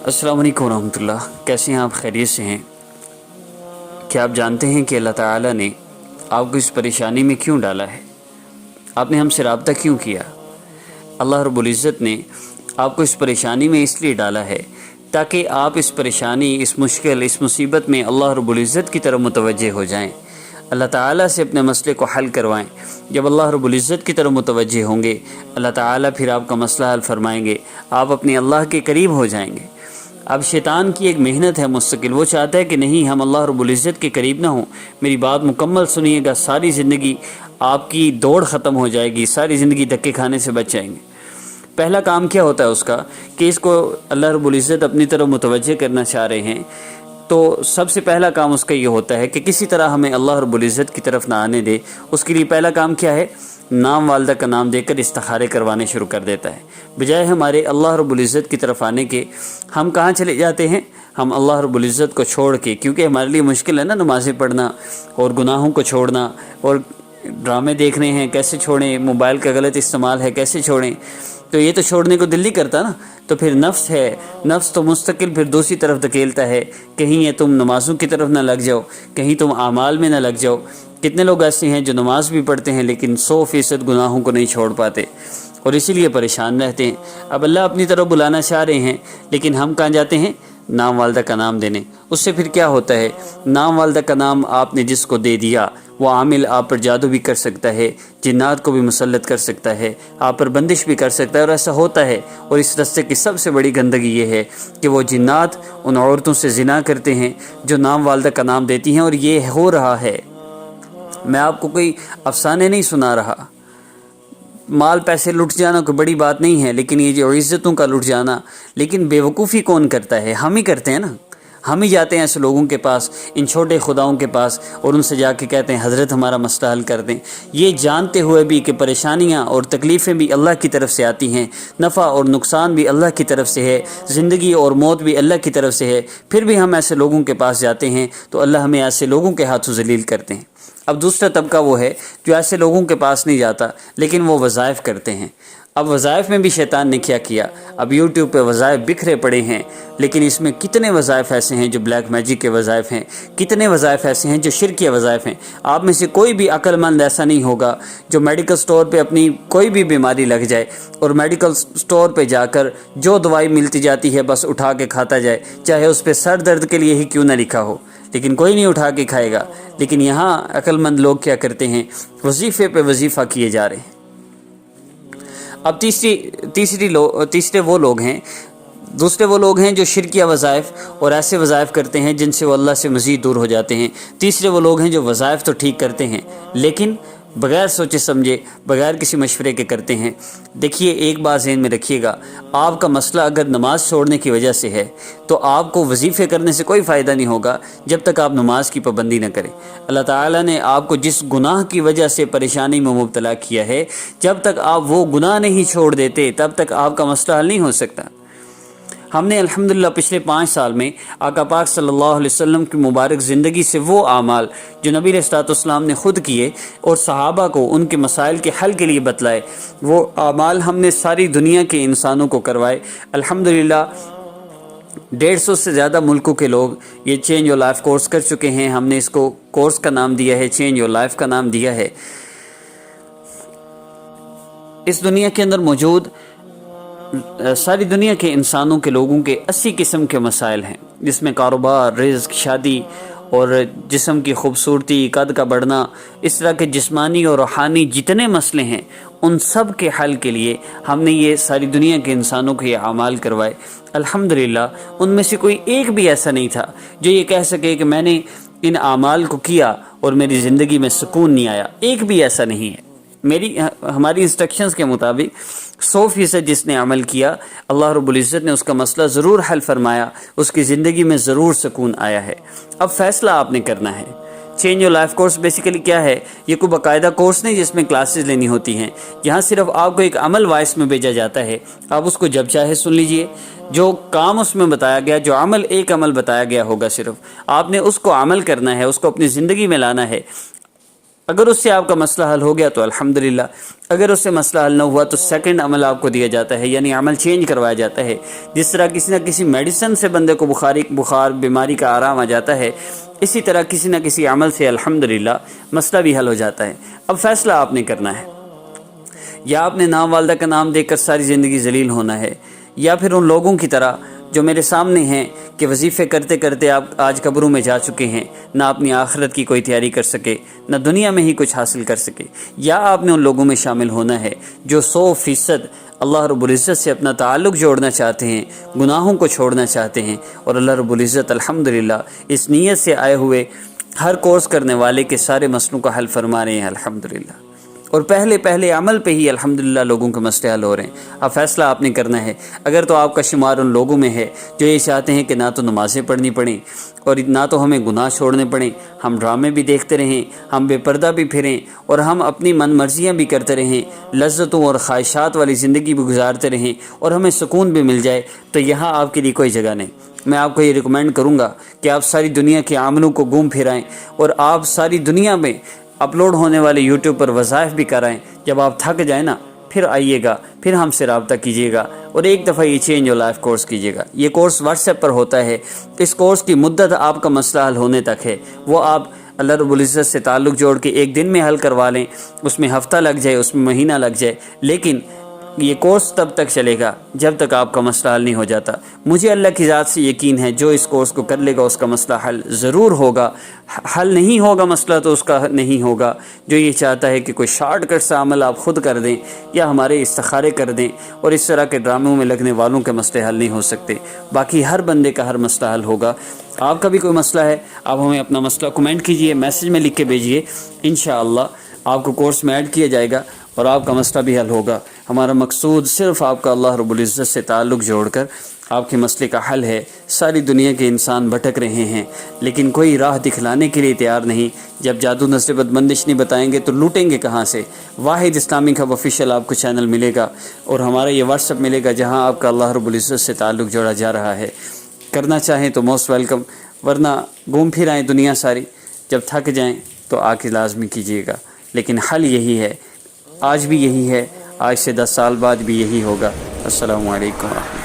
السلام علیکم ورحمۃ اللہ۔ کیسے ہیں آپ؟ خیریت سے ہیں؟ کیا آپ جانتے ہیں کہ اللہ تعالیٰ نے آپ کو اس پریشانی میں کیوں ڈالا ہے؟ آپ نے ہم سے رابطہ کیوں کیا؟ اللہ رب العزت نے آپ کو اس پریشانی میں اس لیے ڈالا ہے تاکہ آپ اس پریشانی، اس مشکل، اس مصیبت میں اللہ رب العزت کی طرف متوجہ ہو جائیں، اللہ تعالیٰ سے اپنے مسئلے کو حل کروائیں۔ جب اللہ رب العزت کی طرف متوجہ ہوں گے، اللہ تعالیٰ پھر آپ کا مسئلہ حل فرمائیں گے، آپ اپنے اللہ کے قریب ہو جائیں گے۔ اب شیطان کی ایک محنت ہے مستقل، وہ چاہتا ہے کہ نہیں، ہم اللہ رب العزت کے قریب نہ ہوں۔ میری بات مکمل سنیے گا، ساری زندگی آپ کی دوڑ ختم ہو جائے گی، ساری زندگی دھکے کھانے سے بچ جائیں گے۔ پہلا کام کیا ہوتا ہے اس کا کہ اس کو اللہ رب العزت اپنی طرف متوجہ کرنا چاہ رہے ہیں، تو سب سے پہلا کام اس کا یہ ہوتا ہے کہ کسی طرح ہمیں اللہ رب العزت کی طرف نہ آنے دے۔ اس کے لیے پہلا کام کیا ہے؟ نام والدہ کا نام دے کر استخارے کروانے شروع کر دیتا ہے۔ بجائے ہمارے اللہ رب العزت کی طرف آنے کے، ہم کہاں چلے جاتے ہیں؟ ہم اللہ رب العزت کو چھوڑ کے، کیونکہ ہمارے لیے مشکل ہے نا نمازیں پڑھنا اور گناہوں کو چھوڑنا، اور ڈرامے دیکھنے ہیں کیسے چھوڑیں، موبائل کا غلط استعمال ہے کیسے چھوڑیں، تو یہ تو چھوڑنے کو دل نہیں کرتا نا۔ تو پھر نفس ہے، نفس تو مستقل پھر دوسری طرف دھکیلتا ہے، کہیں یہ تم نمازوں کی طرف نہ لگ جاؤ، کہیں تم اعمال میں نہ لگ جاؤ۔ کتنے لوگ ایسے ہیں جو نماز بھی پڑھتے ہیں لیکن 100% گناہوں کو نہیں چھوڑ پاتے اور اسی لیے پریشان رہتے ہیں۔ اب اللہ اپنی طرف بلانا چاہ رہے ہیں لیکن ہم کہاں جاتے ہیں؟ نام والدہ کا نام دینے۔ اس سے پھر کیا ہوتا ہے؟ نام والدہ کا نام آپ نے جس کو دے دیا، وہ عامل آپ پر جادو بھی کر سکتا ہے، جنات کو بھی مسلط کر سکتا ہے، آپ پر بندش بھی کر سکتا ہے، اور ایسا ہوتا ہے۔ اور اس رستے کی سب سے بڑی گندگی یہ ہے کہ وہ جنات ان عورتوں سے زنا کرتے ہیں جو نام والدہ کا نام دیتی ہیں، اور یہ ہو رہا ہے۔ میں آپ کو کوئی افسانے نہیں سنا رہا۔ مال پیسے لٹ جانا کوئی بڑی بات نہیں ہے، لیکن یہ جو عزتوں کا لٹ جانا، لیکن بیوقوفی کون کرتا ہے؟ ہم ہی کرتے ہیں نا۔ ہم ہی جاتے ہیں ایسے لوگوں کے پاس، ان چھوٹے خداؤں کے پاس، اور ان سے جا کے کہتے ہیں حضرت ہمارا مسئلہ حل کر دیں، یہ جانتے ہوئے بھی کہ پریشانیاں اور تکلیفیں بھی اللہ کی طرف سے آتی ہیں، نفع اور نقصان بھی اللہ کی طرف سے ہے، زندگی اور موت بھی اللہ کی طرف سے ہے، پھر بھی ہم ایسے لوگوں کے پاس جاتے ہیں تو اللہ ہمیں ایسے لوگوں کے ہاتھوں ذلیل کرتے ہیں۔ اب دوسرا طبقہ وہ ہے جو ایسے لوگوں کے پاس نہیں جاتا لیکن وہ وظائف کرتے ہیں۔ اب وظائف میں بھی شیطان نے کیا کیا؟ اب یوٹیوب پہ وظائف بکھرے پڑے ہیں، لیکن اس میں کتنے وظائف ایسے ہیں جو بلیک میجک کے وظائف ہیں، کتنے وظائف ایسے ہیں جو شرکیہ وظائف ہیں۔ آپ میں سے کوئی بھی عقل مند ایسا نہیں ہوگا جو میڈیکل سٹور پہ اپنی کوئی بھی بیماری لگ جائے اور میڈیکل سٹور پہ جا کر جو دوائی ملتی جاتی ہے بس اٹھا کے کھاتا جائے، چاہے اس پہ سر درد کے لیے ہی کیوں نہ لکھا ہو، لیکن کوئی نہیں اٹھا کے کھائے گا۔ لیکن یہاں عقل مند لوگ کیا کرتے ہیں؟ وظیفے پہ وظیفہ کیے جا رہے ہیں۔ اب تیسرے وہ لوگ ہیں، دوسرے وہ لوگ ہیں جو شرکیہ وظائف اور ایسے وظائف کرتے ہیں جن سے وہ اللہ سے مزید دور ہو جاتے ہیں۔ تیسرے وہ لوگ ہیں جو وظائف تو ٹھیک کرتے ہیں لیکن بغیر سوچے سمجھے، بغیر کسی مشورے کے کرتے ہیں۔ دیکھیے، ایک بات ذہن میں رکھیے گا، آپ کا مسئلہ اگر نماز چھوڑنے کی وجہ سے ہے تو آپ کو وظیفے کرنے سے کوئی فائدہ نہیں ہوگا جب تک آپ نماز کی پابندی نہ کریں۔ اللہ تعالیٰ نے آپ کو جس گناہ کی وجہ سے پریشانی میں مبتلا کیا ہے، جب تک آپ وہ گناہ نہیں چھوڑ دیتے تب تک آپ کا مسئلہ حل نہیں ہو سکتا۔ ہم نے الحمدللہ پچھلے 5 سال میں آقا پاک صلی اللہ علیہ وسلم کی مبارک زندگی سے وہ اعمال جو نبی علیہ السلام نے خود کیے اور صحابہ کو ان کے مسائل کے حل کے لیے بتلائے، وہ اعمال ہم نے ساری دنیا کے انسانوں کو کروائے۔ الحمدللہ 150 سے زیادہ ملکوں کے لوگ یہ چینج یور لائف کورس کر چکے ہیں۔ ہم نے اس کو کورس کا نام دیا ہے، چینج یور لائف کا نام دیا ہے۔ اس دنیا کے اندر موجود ساری دنیا کے انسانوں کے لوگوں کے 80 قسم کے مسائل ہیں، جس میں کاروبار، رزق، شادی اور جسم کی خوبصورتی، قد کا بڑھنا، اس طرح کے جسمانی اور روحانی جتنے مسئلے ہیں، ان سب کے حل کے لیے ہم نے یہ ساری دنیا کے انسانوں کو یہ اعمال کروائے۔ الحمدللہ ان میں سے کوئی ایک بھی ایسا نہیں تھا جو یہ کہہ سکے کہ میں نے ان اعمال کو کیا اور میری زندگی میں سکون نہیں آیا۔ ایک بھی ایسا نہیں ہے۔ ہماری انسٹرکشنز کے مطابق 100% جس نے عمل کیا، اللہ رب العزت نے اس کا مسئلہ ضرور حل فرمایا، اس کی زندگی میں ضرور سکون آیا ہے۔ اب فیصلہ آپ نے کرنا ہے۔ Change your life course basically کیا ہے؟ یہ کوئی باقاعدہ کورس نہیں جس میں کلاسز لینی ہوتی ہیں، یہاں صرف آپ کو ایک عمل وائس میں بھیجا جاتا ہے، آپ اس کو جب چاہے سن لیجئے۔ جو کام اس میں بتایا گیا، جو عمل، ایک عمل بتایا گیا ہوگا، صرف آپ نے اس کو عمل کرنا ہے، اس کو اپنی زندگی میں لانا ہے۔ اگر اس سے آپ کا مسئلہ حل ہو گیا تو الحمدللہ، اگر اس سے مسئلہ حل نہ ہوا تو سیکنڈ عمل آپ کو دیا جاتا ہے، یعنی عمل چینج کروایا جاتا ہے۔ جس طرح کسی نہ کسی میڈیسن سے بندے کو بخار بیماری کا آرام آ جاتا ہے، اسی طرح کسی نہ کسی عمل سے الحمدللہ مسئلہ بھی حل ہو جاتا ہے۔ اب فیصلہ آپ نے کرنا ہے، یا آپ نے نام والدہ کا نام دے کر ساری زندگی ذلیل ہونا ہے، یا پھر ان لوگوں کی طرح جو میرے سامنے ہیں کہ وظیفے کرتے کرتے آپ آج قبروں میں جا چکے ہیں، نہ اپنی آخرت کی کوئی تیاری کر سکے، نہ دنیا میں ہی کچھ حاصل کر سکے، یا آپ نے ان لوگوں میں شامل ہونا ہے جو 100% اللہ رب العزت سے اپنا تعلق جوڑنا چاہتے ہیں، گناہوں کو چھوڑنا چاہتے ہیں، اور اللہ رب العزت الحمدللہ اس نیت سے آئے ہوئے ہر کورس کرنے والے کے سارے مسئلوں کا حل فرما رہے ہیں الحمدللہ، اور پہلے عمل پہ ہی الحمدللہ لوگوں کے مسئلے حل ہو رہے ہیں۔ اب فیصلہ آپ نے کرنا ہے۔ اگر تو آپ کا شمار ان لوگوں میں ہے جو یہ چاہتے ہیں کہ نہ تو نمازیں پڑھنی پڑیں اور نہ تو ہمیں گناہ چھوڑنے پڑیں، ہم ڈرامے بھی دیکھتے رہیں، ہم بے پردہ بھی پھریں، اور ہم اپنی من مرضیاں بھی کرتے رہیں، لذتوں اور خواہشات والی زندگی بھی گزارتے رہیں، اور ہمیں سکون بھی مل جائے، تو یہاں آپ کے لیے کوئی جگہ نہیں۔ میں آپ کو یہ ریکمینڈ کروں گا کہ آپ ساری دنیا کے عاملوں کو گھوم پھرائیں، اور آپ ساری دنیا میں اپلوڈ ہونے والے یوٹیوب پر وظائف بھی کرائیں۔ جب آپ تھک جائیں نا، پھر آئیے گا، پھر ہم سے رابطہ کیجیے گا، اور ایک دفعہ یہ چینج اور لائف کورس کیجیے گا۔ یہ کورس واٹس ایپ پر ہوتا ہے۔ اس کورس کی مدت آپ کا مسئلہ حل ہونے تک ہے، وہ آپ اللہ رب العزت سے تعلق جوڑ کے ایک دن میں حل کروا لیں، اس میں ہفتہ لگ جائے، اس میں مہینہ لگ جائے، لیکن یہ کورس تب تک چلے گا جب تک آپ کا مسئلہ حل نہیں ہو جاتا۔ مجھے اللہ کی ذات سے یقین ہے جو اس کورس کو کر لے گا اس کا مسئلہ حل ضرور ہوگا۔ حل نہیں ہوگا مسئلہ تو اس کا نہیں ہوگا جو یہ چاہتا ہے کہ کوئی شارٹ کٹ سا عمل آپ خود کر دیں یا ہمارے استخارے کر دیں، اور اس طرح کے ڈراموں میں لگنے والوں کے مسئلے حل نہیں ہو سکتے۔ باقی ہر بندے کا ہر مسئلہ حل ہوگا۔ آپ کا بھی کوئی مسئلہ ہے، آپ ہمیں اپنا مسئلہ کمنٹ کیجئے، میسج میں لکھ کے بھیجیے، انشاءاللہ آپ کو کورس میں ایڈ کیا جائے گا اور آپ کا مسئلہ بھی حل ہوگا۔ ہمارا مقصود صرف آپ کا اللہ رب العزت سے تعلق جوڑ کر آپ کے مسئلے کا حل ہے۔ ساری دنیا کے انسان بھٹک رہے ہیں لیکن کوئی راہ دکھلانے کے لیے تیار نہیں۔ جب جادو نصیبت بندش نہیں بتائیں گے تو لوٹیں گے کہاں سے؟ واحد اسلامک ہب آفیشیل آپ کو چینل ملے گا، اور ہمارا یہ واٹس ایپ ملے گا جہاں آپ کا اللہ رب العزت سے تعلق جوڑا جا رہا ہے۔ کرنا چاہیں تو موسٹ ویلکم، ورنہ گھوم پھر آئیں دنیا ساری، جب تھک جائیں تو آ کے لازمی کیجیے گا۔ لیکن حل یہی ہے، آج بھی یہی ہے، آج سے 10 سال بعد بھی یہی ہوگا۔ السلام علیکم ورحمۃ اللہ۔